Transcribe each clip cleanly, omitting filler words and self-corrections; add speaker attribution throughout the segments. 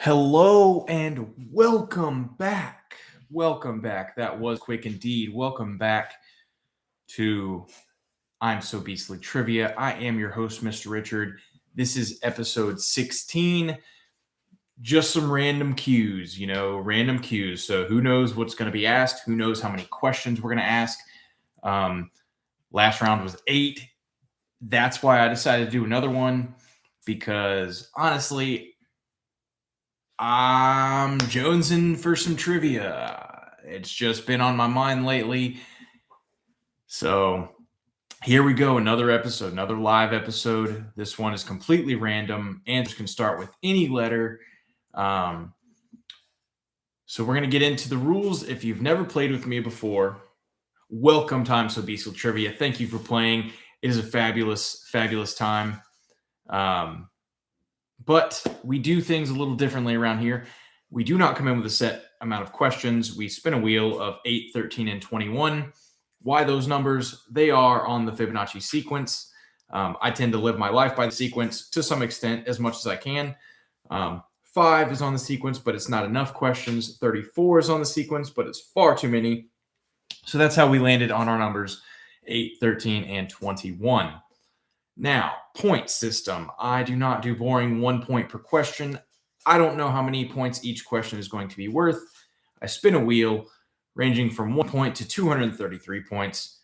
Speaker 1: Hello and welcome back. Welcome back. That was quick indeed. Welcome back to I'm So Beastly Trivia. I am your host, Mr. Richard. This is episode 16. Just some random cues, random cues. So who knows what's going to be asked? Who knows how many questions we're going to ask? Last round was 8. That's why I decided to do another one because honestly, I'm jonesing for some trivia. It's just been on my mind lately. So here we go. Another episode, another live episode. This one is completely random. Answers can start with any letter. So we're going to get into the rules. If you've never played with me before, welcome to I'm So Beastly Trivia. Thank you for playing. It is a fabulous, fabulous time. But we do things a little differently around here. We do not come in with a set amount of questions. We spin a wheel of 8, 13, and 21. Why those numbers? They are on the Fibonacci sequence. I tend to live my life by the sequence to some extent, as much as I can. 5 is on the sequence, but it's not enough questions. 34 is on the sequence, but it's far too many. So that's how we landed on our numbers 8, 13, and 21. Now, point system. I do not do boring 1 point per question. I don't know how many points each question is going to be worth. I spin a wheel ranging from 1 point to 233 points.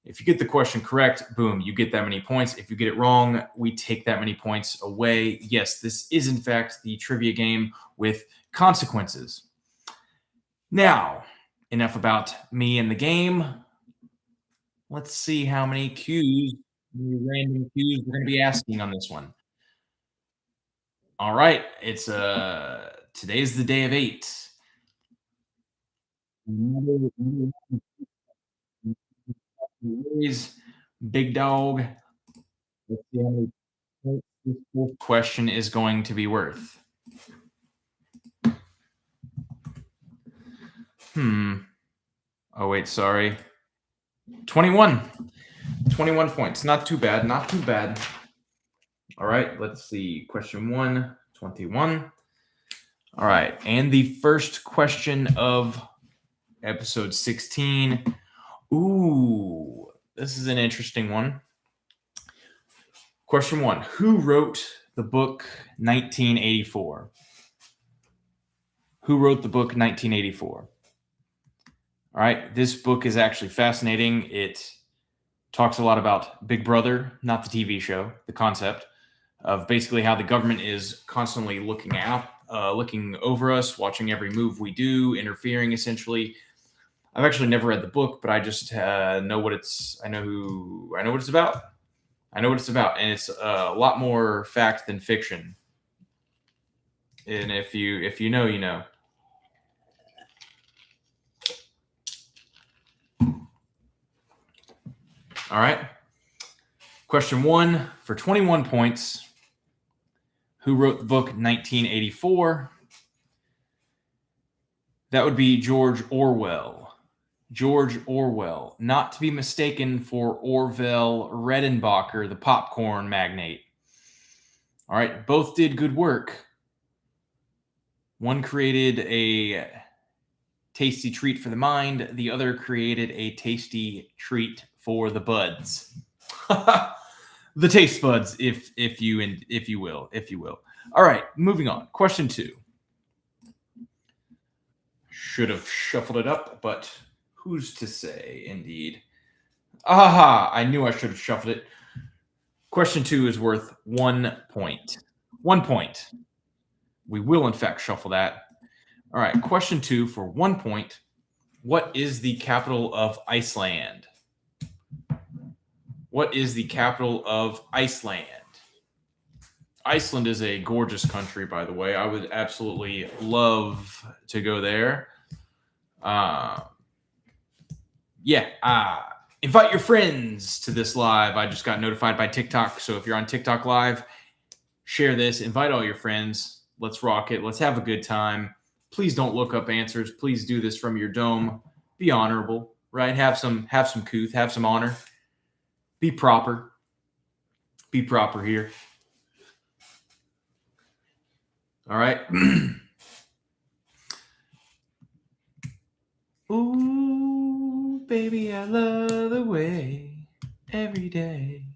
Speaker 1: If you get the question correct, boom, you get that many points. If you get it wrong, we take that many points away. Yes, this is in fact the trivia game with consequences. Now, enough about me and the game. Let's see how many random cues we're going to be asking on this one. All right, it's today's the day of 8. Big dog. Let's see how many points this fourth question is going to be worth. Oh wait, sorry. 21 points. Not too bad. Not too bad. All right, let's see. Question 1, 21. All right, and the first question of episode 16. Ooh, this is an interesting one. Question 1. Who wrote the book 1984? Who wrote the book 1984? All right, this book is actually fascinating. It talks a lot about Big Brother, not the TV show, the concept of basically how the government is constantly looking over us, watching every move we do, interfering essentially. I've actually never read the book, but I just know what it's. I know what it's about. And it's a lot more fact than fiction. And if you know, you know. All right. Question 1 for 21 points. Who wrote the book 1984? That would be George Orwell. George Orwell, not to be mistaken for Orville Redenbacher, the popcorn magnate. All right, both did good work. One created a tasty treat for the mind. The other created a tasty treat for the buds. The taste buds, if you will. All right, moving on. Question 2. Should have shuffled it up, but who's to say? Indeed. Aha! I knew I should have shuffled it. Question 2 is worth 1 point. 1 point. We will, in fact, shuffle that. All right, question 2 for 1 point. What is the capital of Iceland? What is the capital of Iceland? Iceland is a gorgeous country, by the way. I would absolutely love to go there. Invite your friends to this live. I just got notified by TikTok. So if you're on TikTok live, share this. Invite all your friends. Let's rock it. Let's have a good time. Please don't look up answers. Please do this from your dome. Be honorable, right? Have some couth. Have some honor. Be proper. Be proper here. All right. Ooh, baby, I love the way every day.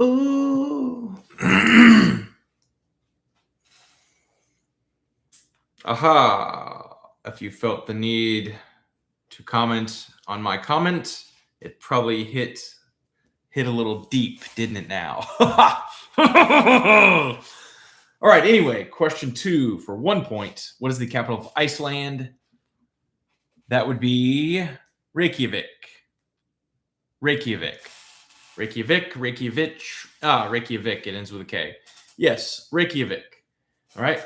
Speaker 1: Ooh. Aha. If you felt the need to comment on my comment, it probably hit a little deep, didn't it now? All right, anyway, question 2 for 1 point. What is the capital of Iceland? That would be Reykjavik. Reykjavik. Reykjavik, Reykjavik. Reykjavik. It ends with a K. Yes, Reykjavik. All right.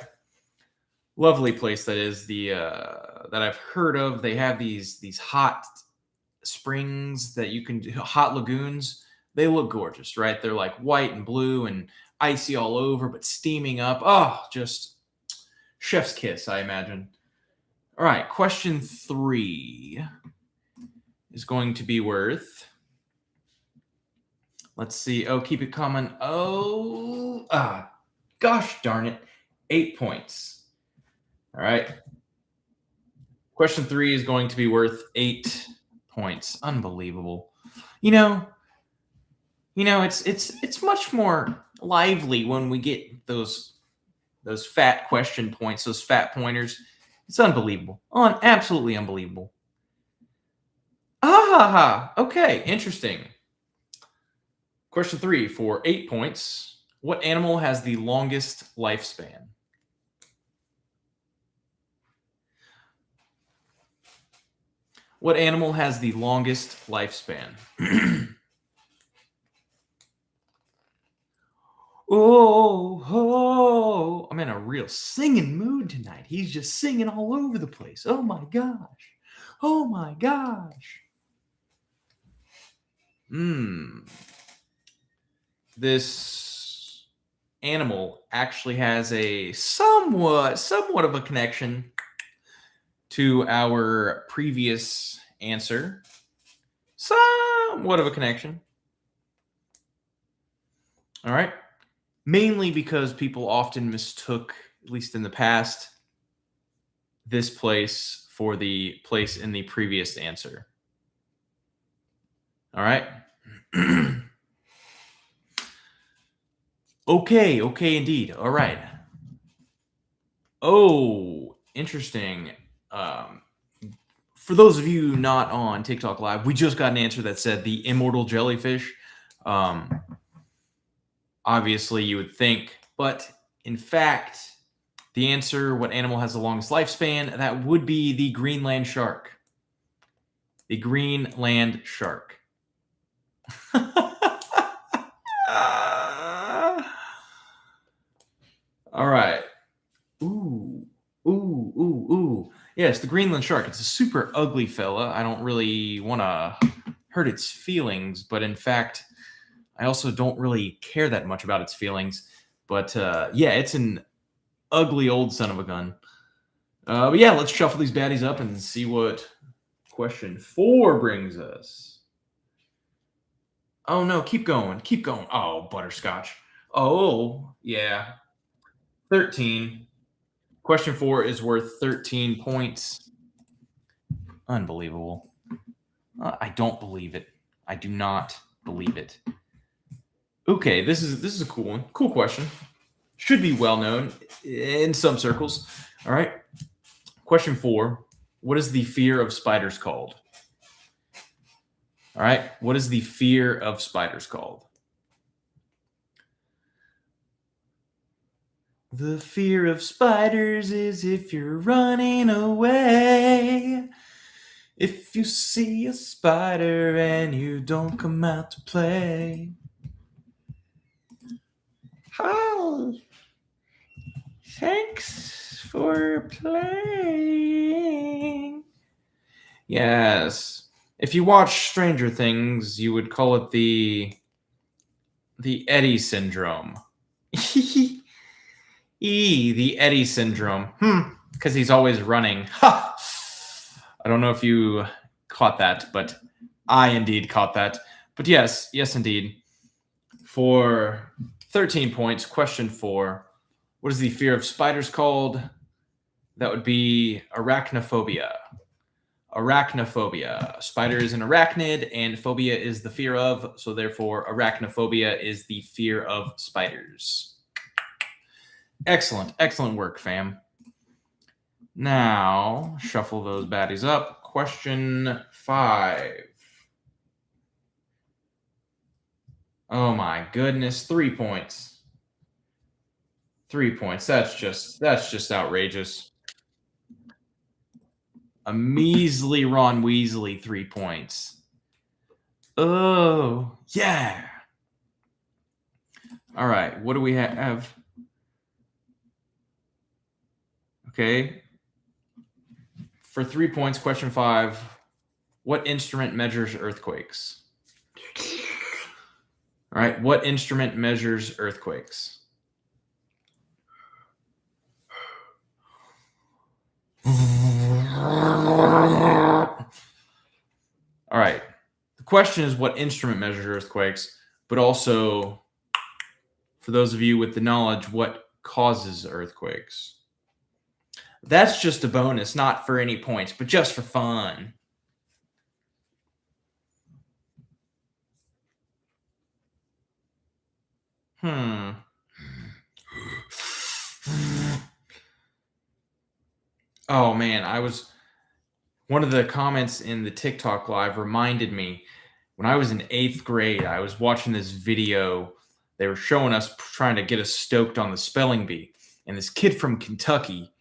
Speaker 1: Lovely place that is. That I've heard of. They have these hot springs that you can do, hot lagoons. They look gorgeous, right? They're like white and blue and icy all over, but steaming up. Oh, just chef's kiss, I imagine. All right, question 3 is going to be worth. Let's see. Oh, keep it coming. Oh, gosh darn it. 8 points. All right. Question 3 is going to be worth 8 points. Unbelievable. You know, it's much more lively when we get those fat question points, those fat pointers. It's unbelievable. Absolutely unbelievable. Okay, interesting. Question 3 for 8 points. What animal has the longest lifespan? What animal has the longest lifespan? Oh, I'm in a real singing mood tonight. He's just singing all over the place. Oh my gosh. Oh my gosh. This animal actually has a somewhat of a connection to our previous answer. Somewhat of a connection. All right. Mainly because people often mistook, at least in the past, this place for the place in the previous answer. All right. Okay, indeed. All right. Oh, interesting. For those of you not on TikTok Live, we just got an answer that said the immortal jellyfish. Obviously, you would think, but in fact, the answer, what animal has the longest lifespan, that would be the Greenland shark. The Greenland shark. All right. Ooh. Yes, the Greenland shark. It's a super ugly fella. I don't really want to hurt its feelings, but in fact, I also don't really care that much about its feelings. But yeah, it's an ugly old son of a gun. But yeah, let's shuffle these baddies up and see what question 4 brings us. Oh no, keep going. Oh, butterscotch. Oh, yeah. 13. Question 4 is worth 13 points. Unbelievable. I don't believe it. I do not believe it. Okay, this is a cool one. Cool question. Should be well known in some circles. All right. Question 4. What is the fear of spiders called? All right. What is the fear of spiders called? The fear of spiders is if you're running away. If you see a spider and you don't come out to play. Hi. Thanks for playing. Yes. If you watch Stranger Things, you would call it the Eddie syndrome. The Eddie syndrome. Because he's always running. Ha! I don't know if you caught that, but I indeed caught that. But yes, indeed. For 13 points, question 4. What is the fear of spiders called? That would be arachnophobia. Arachnophobia. Spider is an arachnid, and phobia is the fear of. So therefore, arachnophobia is the fear of spiders. Excellent. Excellent work, fam. Now, shuffle those baddies up. Question 5. Oh my goodness, 3 points. 3 points. That's just outrageous. A measly Ron Weasley 3 points. Oh, yeah. All right, what do we have? Okay. For 3 points, question 5. What instrument measures earthquakes? All right, what instrument measures earthquakes? All right. The question is what instrument measures earthquakes, but also, for those of you with the knowledge, what causes earthquakes? That's just a bonus, not for any points, but just for fun. Oh man, one of the comments in the TikTok live reminded me when I was in 8th grade, I was watching this video. They were showing us trying to get us stoked on the spelling bee. And this kid from Kentucky,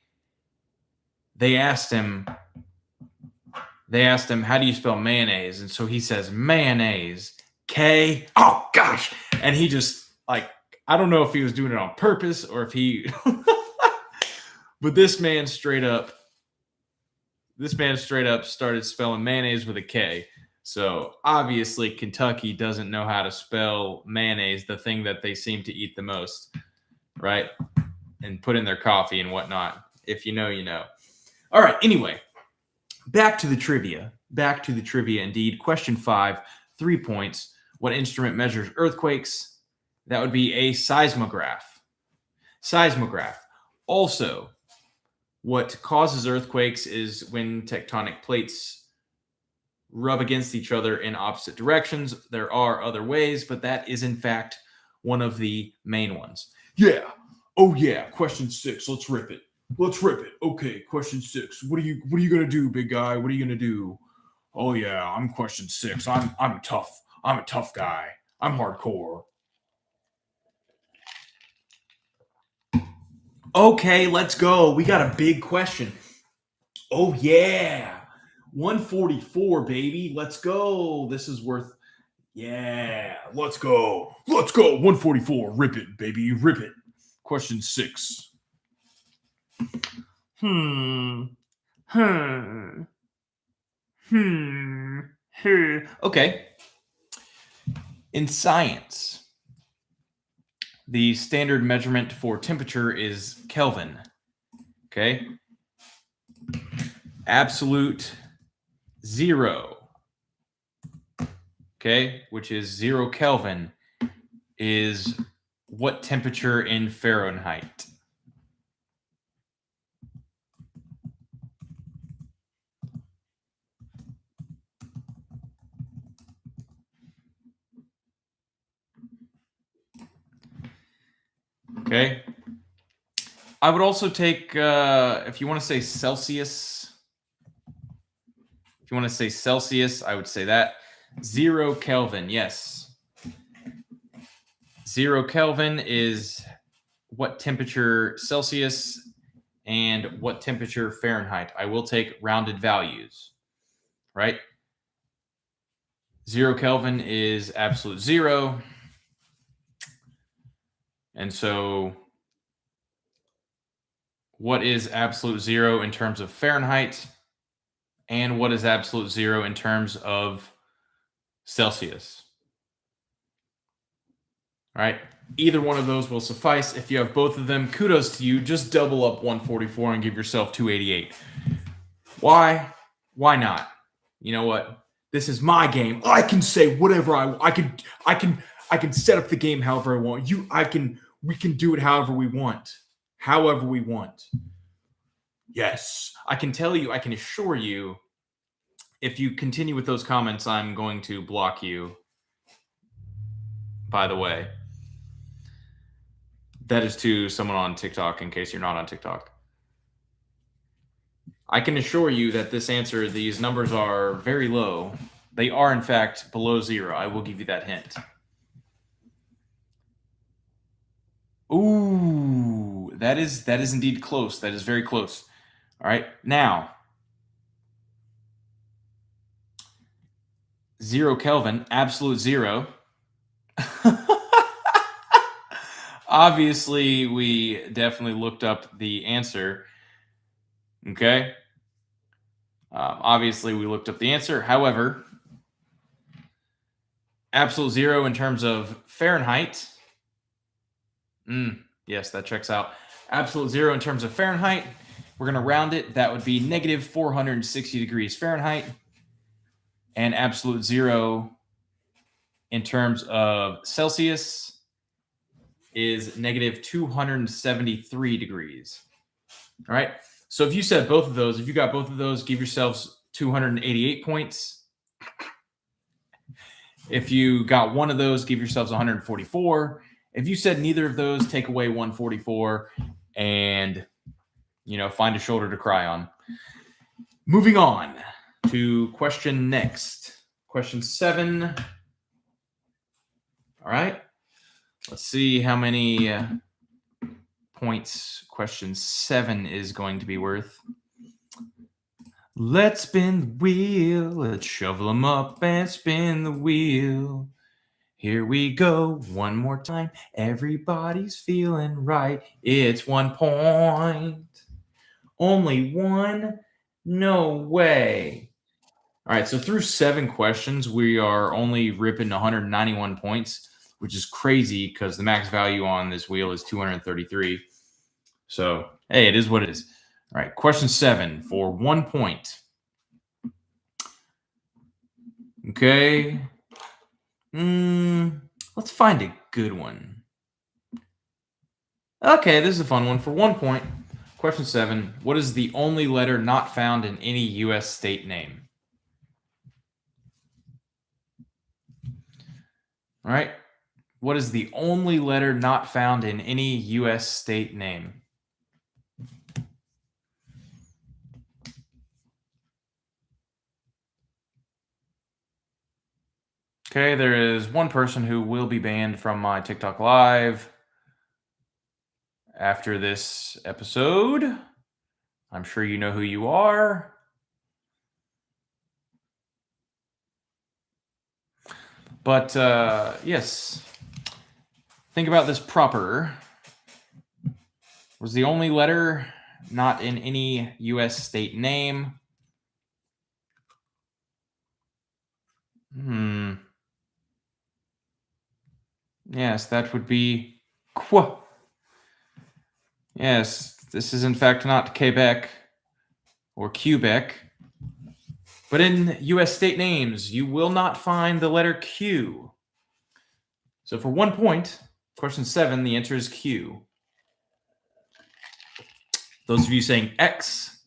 Speaker 1: they asked him, how do you spell mayonnaise? And so he says, mayonnaise, K. Oh gosh. And he just I don't know if he was doing it on purpose or if he, but this man straight up started spelling mayonnaise with a K. So obviously Kentucky doesn't know how to spell mayonnaise, the thing that they seem to eat the most, right? And put in their coffee and whatnot. If you know, you know. All right, anyway, back to the trivia indeed. Question 5, 3 points. What instrument measures earthquakes? That would be a seismograph. Also, what causes earthquakes is when tectonic plates rub against each other in opposite directions. There are other ways, but that is in fact one of the main ones. Yeah. Oh yeah. Question 6. Let's rip it. Okay. Question 6. What are you gonna do, big guy? What are you gonna do? Oh yeah. I'm question 6. I'm tough. I'm a tough guy. I'm hardcore. Okay, let's go. We got a big question. Oh, yeah. 144, baby. Let's go. This is worth. Yeah, let's go. 144. Rip it, baby. Rip it. Question 6. Okay. In science, the standard measurement for temperature is Kelvin. Okay. Absolute 0. Okay. Which is 0 Kelvin is what temperature in Fahrenheit? Okay. I would also take, if you want to say Celsius, I would say that. 0 Kelvin, yes. 0 Kelvin is what temperature Celsius and what temperature Fahrenheit. I will take rounded values, right? 0 Kelvin is absolute 0. And so what is absolute 0 in terms of Fahrenheit? And what is absolute 0 in terms of Celsius? All right. Either one of those will suffice. If you have both of them, kudos to you. Just double up 144 and give yourself 288. Why? Why not? You know what? This is my game. I can say whatever I can set up the game however I want. We can do it however we want. however we want. Yes, I can tell you, I can assure you, if you continue with those comments, I'm going to block you. By the way, that is to someone on TikTok, in case you're not on TikTok. I can assure you that this answer, these numbers are very low. They are, in fact, below 0. I will give you that hint. Ooh, that is indeed close. That is very close. All right, now 0 Kelvin, absolute 0. Obviously, we definitely looked up the answer. Okay. Obviously, we looked up the answer. However, absolute 0 in terms of Fahrenheit. Yes, that checks out. Absolute 0 in terms of Fahrenheit. We're going to round it. That would be negative 460 degrees Fahrenheit. And absolute 0 in terms of Celsius is negative 273 degrees. All right. So if you said both of those, if you got both of those, give yourselves 288 points. If you got one of those, give yourselves 144. If you said neither of those, take away 144 and, find a shoulder to cry on. Moving on to question next. Question 7. All right. Let's see how many points question 7 is going to be worth. Let's spin the wheel. Let's shovel them up and spin the wheel. Here we go. One more time. Everybody's feeling right. It's 1 point. Only 1? No way. All right. So through 7 questions, we are only ripping 191 points, which is crazy because the max value on this wheel is 233. So, hey, it is what it is. All right, question 7 for 1 point. Okay. Let's find a good one. Okay, this is a fun one for 1 point. Question 7. What is the only letter not found in any U.S. state name? All right. What is the only letter not found in any U.S. state name? Okay, there is one person who will be banned from my TikTok Live after this episode. I'm sure you know who you are. But yes, think about this proper. Was the only letter not in any U.S. state name? Yes, that would be Qu. Yes, this is in fact not Quebec or Quebec. But in U.S. state names, you will not find the letter Q. So for 1 point, question 7, the answer is Q. Those of you saying X,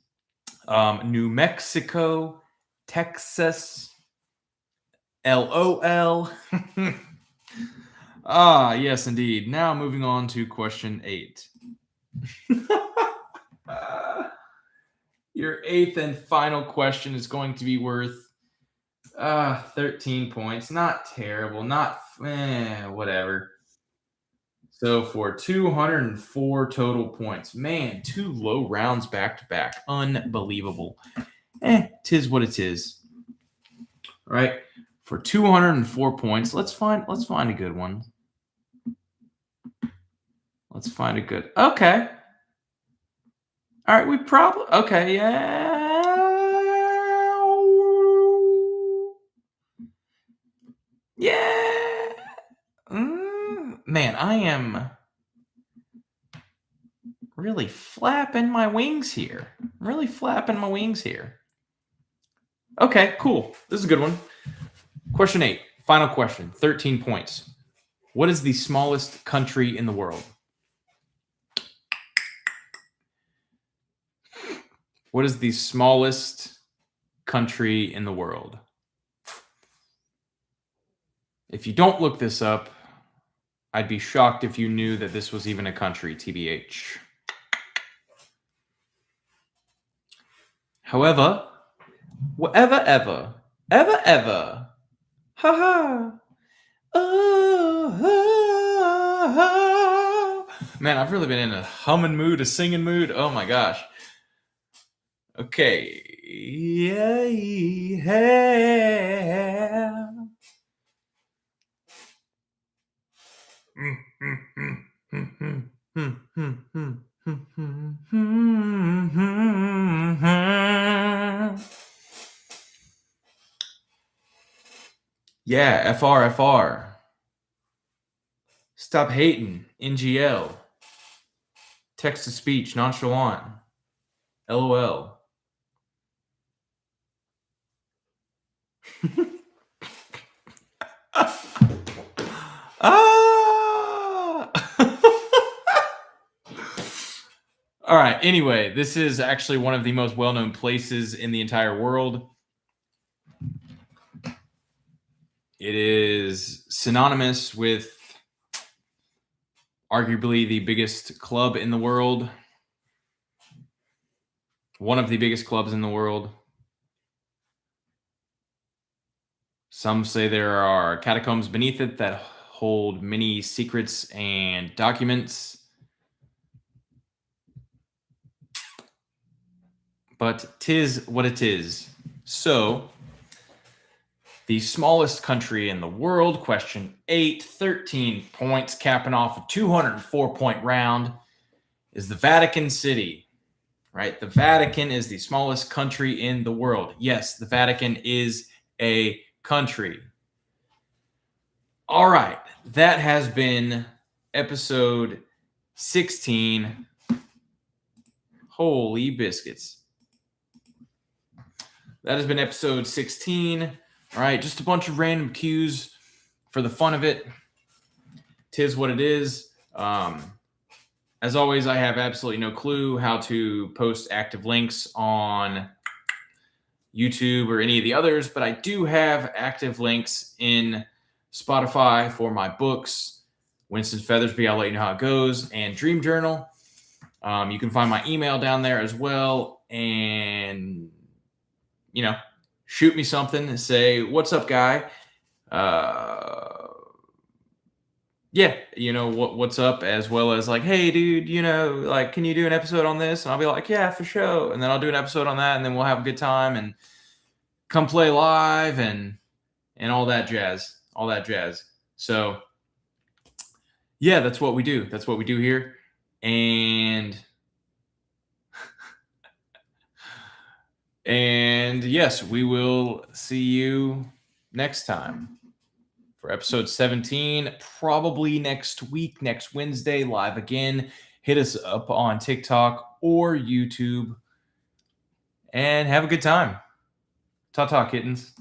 Speaker 1: New Mexico, Texas, LOL. Yes, indeed. Now moving on to question 8. Your 8th and final question is going to be worth 13 points. Not terrible. Not whatever. So for 204 total points. Man, 2 low rounds back to back. Unbelievable. Tis what it is. All right. For 204 points, let's find a good one. Let's find a good. Okay. All right, we probably okay, yeah. Yeah. Man, I am really flapping my wings here. Okay, cool. This is a good one. Question 8, final question, 13 points. What is the smallest country in the world? What is the smallest country in the world? If you don't look this up, I'd be shocked if you knew that this was even a country, TBH. However, whatever, ever, haha. Oh, man, I've really been in a humming mood, a singing mood. Oh my gosh. Okay. Yeah. Yeah, FR. Stop hating. NGL. Text to speech. Nonchalant. LOL. Ah! All right. Anyway, this is actually one of the most well-known places in the entire world. It is synonymous with arguably the biggest club in the world. One of the biggest clubs in the world. Some say there are catacombs beneath it that hold many secrets and documents. But 'tis what it is. So, the smallest country in the world, question 8, 13 points, capping off a 204-point round, is the Vatican City, right? The Vatican is the smallest country in the world. Yes, the Vatican is a country. All right, that has been episode 16. Holy biscuits. That has been episode 16. All right, just a bunch of random cues for the fun of it. 'Tis what it is. As always, I have absolutely no clue how to post active links on YouTube or any of the others, but I do have active links in Spotify for my books, Winston Feathersby, I'll let you know how it goes, and Dream Journal. You can find my email down there as well, and shoot me something and say, what's up, guy? What's up, as well as like, hey, dude, can you do an episode on this? And I'll be like, yeah, for sure. And then I'll do an episode on that, and then we'll have a good time and come play live and all that jazz. So, yeah, that's what we do. That's what we do here. And yes, we will see you next time for episode 17, probably next week, next Wednesday, live again. Hit us up on TikTok or YouTube and have a good time. Ta-ta, kittens.